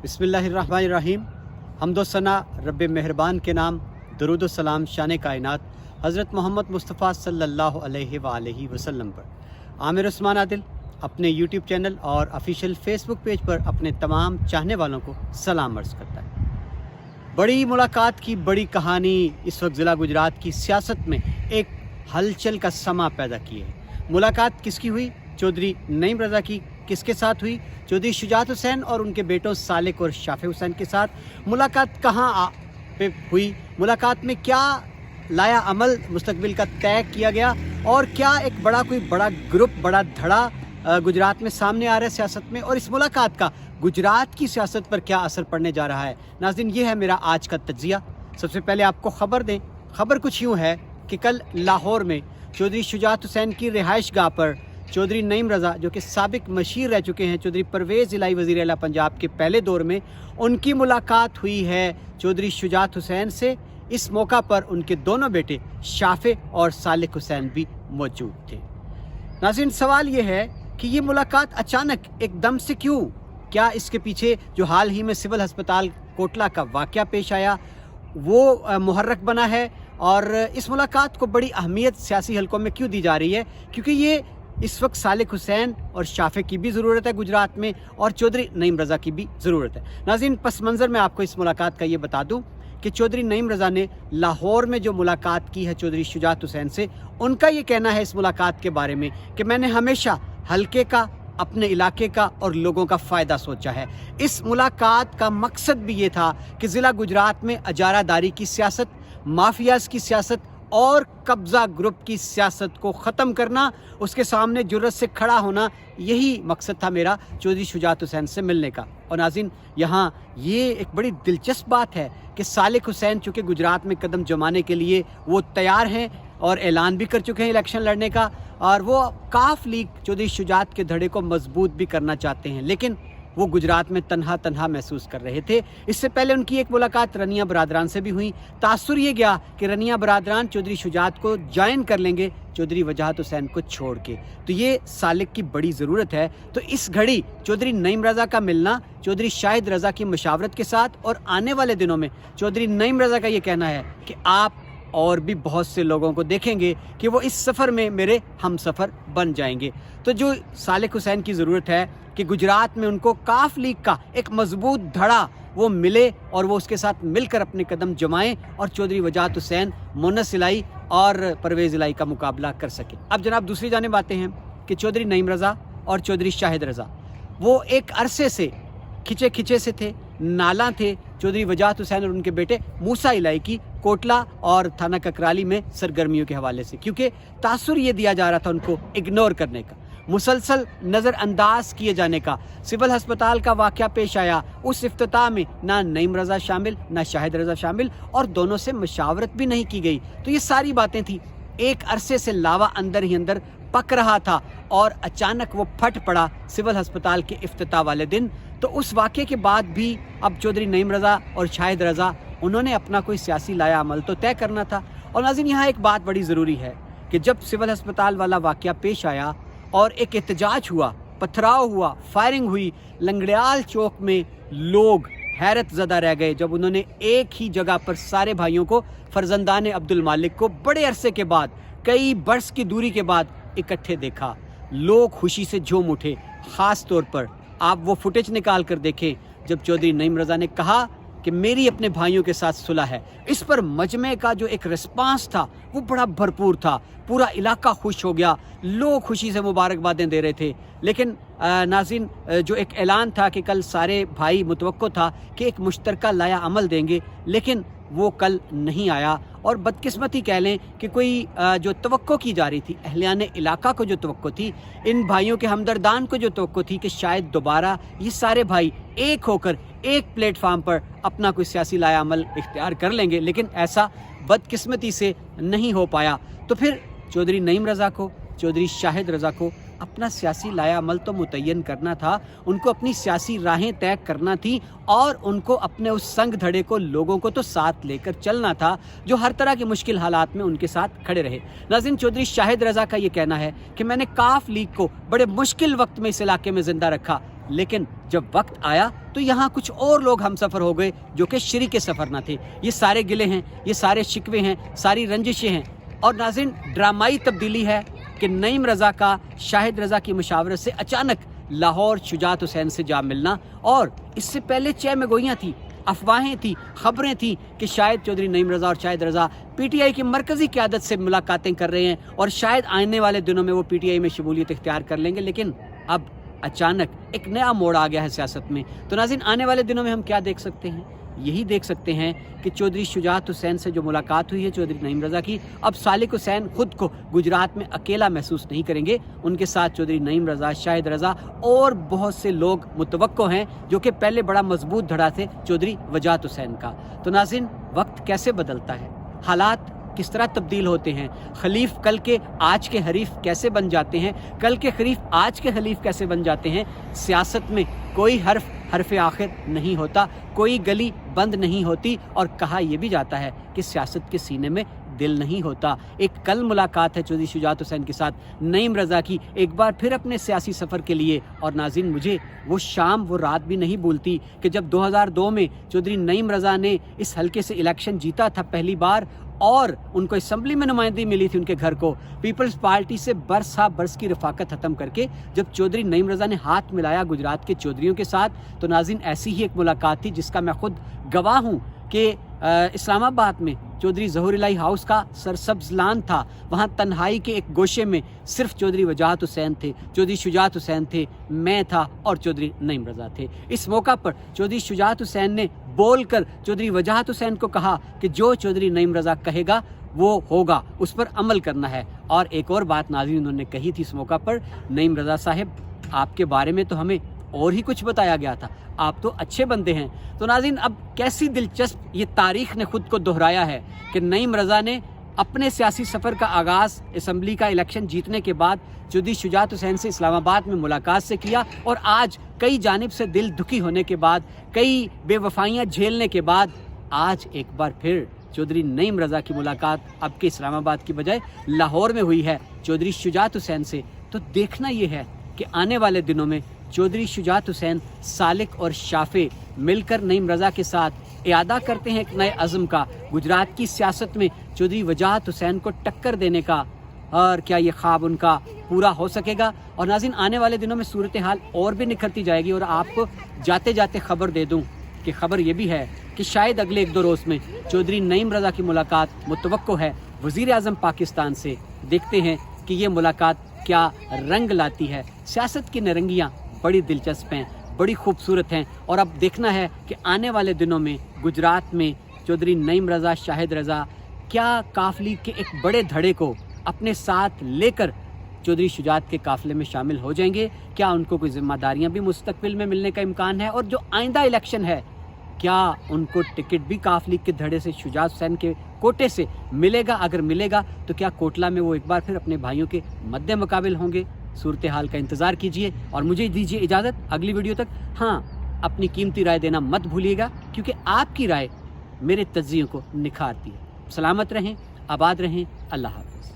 बिस्मिल्लाहिर्रहमानिर्रहीम। हम्दो सना रब मेहरबान के नाम, दरूद सलाम शान कायनात हज़रत मोहम्मद मुस्तफ़ा सल्लल्लाहु अलैहि वसल्लम पर। आमिर उस्मान आदिल अपने यूट्यूब चैनल और ऑफिशियल फेसबुक पेज पर अपने तमाम चाहने वालों को सलाम अर्ज़ करता है। बड़ी मुलाकात की बड़ी कहानी इस वक्त ज़िला गुजरात की सियासत में एक हलचल का समा पैदा की है। मुलाकात किसकी हुई? चौधरी नईम रज़ा की। किसके साथ हुई? चौधरी शुजात हुसैन और उनके बेटों सालिक और शाफे हुसैन के साथ। मुलाकात कहाँ पे हुई? मुलाकात में क्या लाया अमल मुस्तकबिल का तय किया गया और क्या एक बड़ा ग्रुप, बड़ा धड़ा गुजरात में सामने आ रहा है सियासत में, और इस मुलाकात का गुजरात की सियासत पर क्या असर पड़ने जा रहा है? नाज़रीन, ये है मेरा आज का तज्ज़िया। सबसे पहले आपको खबर दें। खबर कुछ यूँ है कि कल लाहौर में चौधरी शुजात हुसैन की रिहाइश गाह पर चौधरी नईम रज़ा, जो कि साबिक मशीर रह चुके हैं, चौधरी परवेज़ इलाही वज़ीर आला पंजाब के पहले दौर में, उनकी मुलाकात हुई है चौधरी शुजात हुसैन से। इस मौका पर उनके दोनों बेटे शाफे और सालिक हुसैन भी मौजूद थे। नाज़रीन, सवाल ये है कि ये मुलाकात अचानक एकदम से क्यों? क्या इसके पीछे जो हाल ही में सिविल अस्पताल कोटला का वाक़या पेश आया वो मुहर्रक बना है? और इस मुलाकात को बड़ी अहमियत सियासी हलकों में क्यों दी जा रही है? क्योंकि ये इस वक्त सालिक हुसैन और शाफे की भी ज़रूरत है गुजरात में, और चौधरी नईम रज़ा की भी ज़रूरत है। नाज़रीन, पस मंज़र में आपको इस मुलाकात का ये बता दूं कि चौधरी नईम रज़ा ने लाहौर में जो मुलाकात की है चौधरी शुजात हुसैन से, उनका ये कहना है इस मुलाकात के बारे में कि मैंने हमेशा हल्के का, अपने इलाके का और लोगों का फ़ायदा सोचा है। इस मुलाकात का मकसद भी ये था कि ज़िला गुजरात में अजारादारी की सियासत, माफियाज़ की सियासत और कब्ज़ा ग्रुप की सियासत को ख़त्म करना, उसके सामने जुर्रत से खड़ा होना, यही मकसद था मेरा चौधरी शुजात हुसैन से मिलने का। और नाज़रीन, यहाँ ये एक बड़ी दिलचस्प बात है कि सालिक हुसैन चूँकि गुजरात में कदम जमाने के लिए वो तैयार हैं और ऐलान भी कर चुके हैं इलेक्शन लड़ने का, और वो काफ लीग चौधरी शुजात के धड़े को मजबूत भी करना चाहते हैं, लेकिन वो गुजरात में तन्हा महसूस कर रहे थे। इससे पहले उनकी एक मुलाकात रनिया बरादरान से भी हुई। तासुर ये गया कि रनिया बरादरान चौधरी शुजात को ज्वाइन कर लेंगे चौधरी वजाहत हुसैन को छोड़ के, तो ये सालिक की बड़ी ज़रूरत है। तो इस घड़ी चौधरी नईम रज़ा का मिलना चौधरी शाहिद रज़ा की मशावरत के साथ, और आने वाले दिनों में चौधरी नईम रज़ा का ये कहना है कि आप और भी बहुत से लोगों को देखेंगे कि वो इस सफ़र में मेरे हम सफ़र बन जाएंगे। तो जो सालिक हुसैन की ज़रूरत है कि गुजरात में उनको काफ लीग का एक मजबूत धड़ा वो मिले और वो उसके साथ मिलकर अपने कदम जमाएं और चौधरी वजाहत हुसैन, मुन्नस इलाही और परवेज़ इलाही का मुकाबला कर सके। अब जनाब, दूसरी जानिब आते हैं कि चौधरी नईम रज़ा और चौधरी शाहिद रज़ा वो एक अरसे से खिंचे से थे, नाला थे चौधरी वजाहत हुसैन और उनके बेटे मूसा इलाही की कोटला और थाना ककराली में सरगर्मियों के हवाले से, क्योंकि तासुर ये दिया जा रहा था उनको इग्नोर करने का, मुसलसल नज़रअंदाज किए जाने का। सिविल अस्पताल का वाक़या पेश आया, उस इफ्तिताह में ना नईम रज़ा शामिल ना शाहिद रज़ा शामिल, और दोनों से मशावरत भी नहीं की गई। तो ये सारी बातें थी। एक अरसे से लावा अंदर ही अंदर पक रहा था और अचानक वो फट पड़ा सिविल अस्पताल के इफ्तिताह वाले दिन। तो उस वाक़े के बाद भी अब चौधरी नईम रज़ा और शाहिद रज़ा, उन्होंने अपना कोई सियासी लाया अमल तो तय करना था। और नाज़रीन, यहाँ एक बात बड़ी ज़रूरी है कि जब सिविल अस्पताल वाला वाक़या पेश आया और एक एहतजाज हुआ, पथराव हुआ, फायरिंग हुई, लंगड़ियाल चौक में लोग हैरत ज़दा रह गए जब उन्होंने एक ही जगह पर सारे भाइयों को, फर्जंदान अब्दुल मालिक को, बड़े अरसे के बाद, कई बरस की दूरी के बाद इकट्ठे देखा। लोग खुशी से झूम उठे। ख़ास तौर पर आप वो फुटेज निकाल कर देखें जब चौधरी नईम रज़ा ने कहा कि मेरी अपने भाइयों के साथ सुलह है। इस पर मजमे का जो एक रिस्पांस था वो बड़ा भरपूर था। पूरा इलाका खुश हो गया, लोग खुशी से मुबारकबादें दे रहे थे। लेकिन नाज़रीन, जो एक ऐलान था कि कल सारे भाई, मुतवक्को था कि एक मुश्तरका लाया अमल देंगे, लेकिन वो कल नहीं आया। और बदकिस्मती कह लें कि कोई जो तवक्को की जा रही थी, अहलियाने इलाका को जो तवक्को थी, इन भाइयों के हमदर्दान को जो तवक्को थी कि शायद दोबारा ये सारे भाई एक होकर एक प्लेटफार्म पर अपना कोई सियासी लाया अमल इख्तियार कर लेंगे, लेकिन ऐसा बदकिस्मती से नहीं हो पाया। तो फिर चौधरी नईम रज़ा को, चौधरी शाहिद रज़ा को अपना सियासी लाया अमल तो मुतय्यन करना था, उनको अपनी सियासी राहें तय करना थी, और उनको अपने उस संग धड़े को, लोगों को तो साथ लेकर चलना था जो हर तरह के मुश्किल हालात में उनके साथ खड़े रहे। नाज़रीन, चौधरी शाहिद रज़ा का ये कहना है कि मैंने काफ लीग को बड़े मुश्किल वक्त में इस इलाके में ज़िंदा रखा, लेकिन जब वक्त आया तो यहाँ कुछ और लोग हम सफ़र हो गए जो कि शरीक सफ़र ना थे। ये सारे गिले हैं, ये सारे शिकवे हैं, सारी रंजिशें हैं। और नाज़रीन, ड्रामाई तब्दीली है कि नईम रज़ा का शाहिद रज़ा की मुशावरत से अचानक लाहौर शुजात हुसैन से जा मिलना, और इससे पहले चह में गोइयाँ थी, अफवाहें थी, खबरें थी कि शायद चौधरी नईम रज़ा और शाहिद रज़ा पीटीआई की मरकज़ी क़यादत से मुलाकातें कर रहे हैं और शायद आने वाले दिनों में वो पीटीआई में शमूलियत इख्तियार कर लेंगे। लेकिन अब अचानक एक नया मोड़ आ गया है सियासत में। तो नाज़रीन, आने वाले दिनों में हम क्या देख सकते हैं? यही देख सकते हैं कि चौधरी शुजात हुसैन से जो मुलाकात हुई है चौधरी नईम रज़ा की, अब सालिक हुसैन खुद को गुजरात में अकेला महसूस नहीं करेंगे। उनके साथ चौधरी नईम रज़ा, शाहिद रज़ा और बहुत से लोग मुतवक्को हैं जो कि पहले बड़ा मजबूत धड़ा थे चौधरी वजाहत हुसैन का। तो नाज़रीन, वक्त कैसे बदलता है, हालात किस तरह तब्दील होते हैं, खलीफ कल के आज के हरीफ कैसे बन जाते हैं, कल के खलीफ आज के खलीफ कैसे बन जाते हैं। सियासत में कोई हरफ आखिर नहीं होता, कोई गली बंद नहीं होती, और कहा यह भी जाता है कि सियासत के सीने में दिल नहीं होता। एक कल मुलाकात है चौधरी शुजात हुसैन के साथ नईम रज़ा की, एक बार फिर अपने सियासी सफ़र के लिए। और नाज़रीन, मुझे वो शाम, वो रात भी नहीं भूलती कि जब 2002 में चौधरी नईम रज़ा ने इस हल्के से इलेक्शन जीता था पहली बार, और उनको असम्बली में नुमाइंदगी मिली थी उनके घर को, पीपल्स पार्टी से बरस की रफाकत ख़त्म करके जब चौधरी नईम रज़ा ने हाथ मिलाया गुजरात के चौधरियों के साथ, तो नाज़रीन ऐसी ही एक मुलाकात थी जिसका मैं खुद गवाह हूँ कि इस्लामाबाद में चौधरी ज़हूर इलाही हाउस का सरसब्ज़ लान था, वहाँ तन्हाई के एक गोशे में सिर्फ चौधरी वजाहत हुसैन थे, चौधरी शुजात हुसैन थे, मैं था और चौधरी नईम रज़ा थे। इस मौका पर चौधरी शुजात हुसैन ने बोलकर चौधरी वजाहत हुसैन को कहा कि जो चौधरी नईम रज़ा कहेगा वो होगा, उस पर अमल करना है। और एक और बात नाज़रीन उन्होंने कही थी इस मौका पर, नईम रज़ा साहब, आपके बारे में तो हमें और ही कुछ बताया गया था, आप तो अच्छे बंदे हैं। तो नाज़रीन, अब कैसी दिलचस्प ये तारीख़ ने ख़ुद को दोहराया है कि नईम रज़ा ने अपने सियासी सफ़र का आगाज़ असम्बली का इलेक्शन जीतने के बाद चौधरी शुजात हुसैन से इस्लामाबाद में मुलाकात से किया, और आज कई जानिब से दिल दुखी होने के बाद, कई बेवफाइयाँ झेलने के बाद, आज एक बार फिर चौधरी नईम रज़ा की मुलाकात अब के इस्लामाबाद की बजाय लाहौर में हुई है चौधरी शुजात हुसैन से। तो देखना ये है कि आने वाले दिनों में चौधरी शुजात हुसैन, सालिक और शाफे मिलकर नईम रज़ा के साथ इरादा करते हैं एक नए अज़म का, गुजरात की सियासत में चौधरी वजाहत हुसैन को टक्कर देने का, और क्या ये ख्वाब उनका पूरा हो सकेगा। और नाज़रीन, आने वाले दिनों में सूरत हाल और भी निखरती जाएगी। और आपको जाते जाते खबर दे दूं कि खबर ये भी है कि शायद अगले 1-2 रोज़ में चौधरी नईम रज़ा की मुलाकात मुतवक्को है वज़ीर आज़म पाकिस्तान से। देखते हैं कि ये मुलाकात क्या रंग लाती है। सियासत की नरंगियाँ बड़ी दिलचस्प हैं, बड़ी खूबसूरत हैं, और अब देखना है कि आने वाले दिनों में गुजरात में चौधरी नईम रज़ा, शाहिद रज़ा क्या काफ़िले के एक बड़े धड़े को अपने साथ लेकर चौधरी शुजात के काफ़िले में शामिल हो जाएंगे। क्या उनको कोई ज़िम्मेदारियाँ भी मुस्तक़बिल में मिलने का इम्कान है, और जो आइंदा इलेक्शन है क्या उनको टिकट भी काफ़िले के धड़े से शुजात हुसैन के कोटे से मिलेगा? अगर मिलेगा तो क्या कोटला में वो एक बार फिर अपने भाइयों के मद्दे मुकाबिल होंगे? सूरत हाल का इंतज़ार कीजिए और मुझे दीजिए इजाज़त अगली वीडियो तक। हाँ, अपनी कीमती राय देना मत भूलिएगा, क्योंकि आपकी राय मेरे तज्ज़ियों को निखारती है। सलामत रहें, आबाद रहें, अल्लाह हाफ़िज़।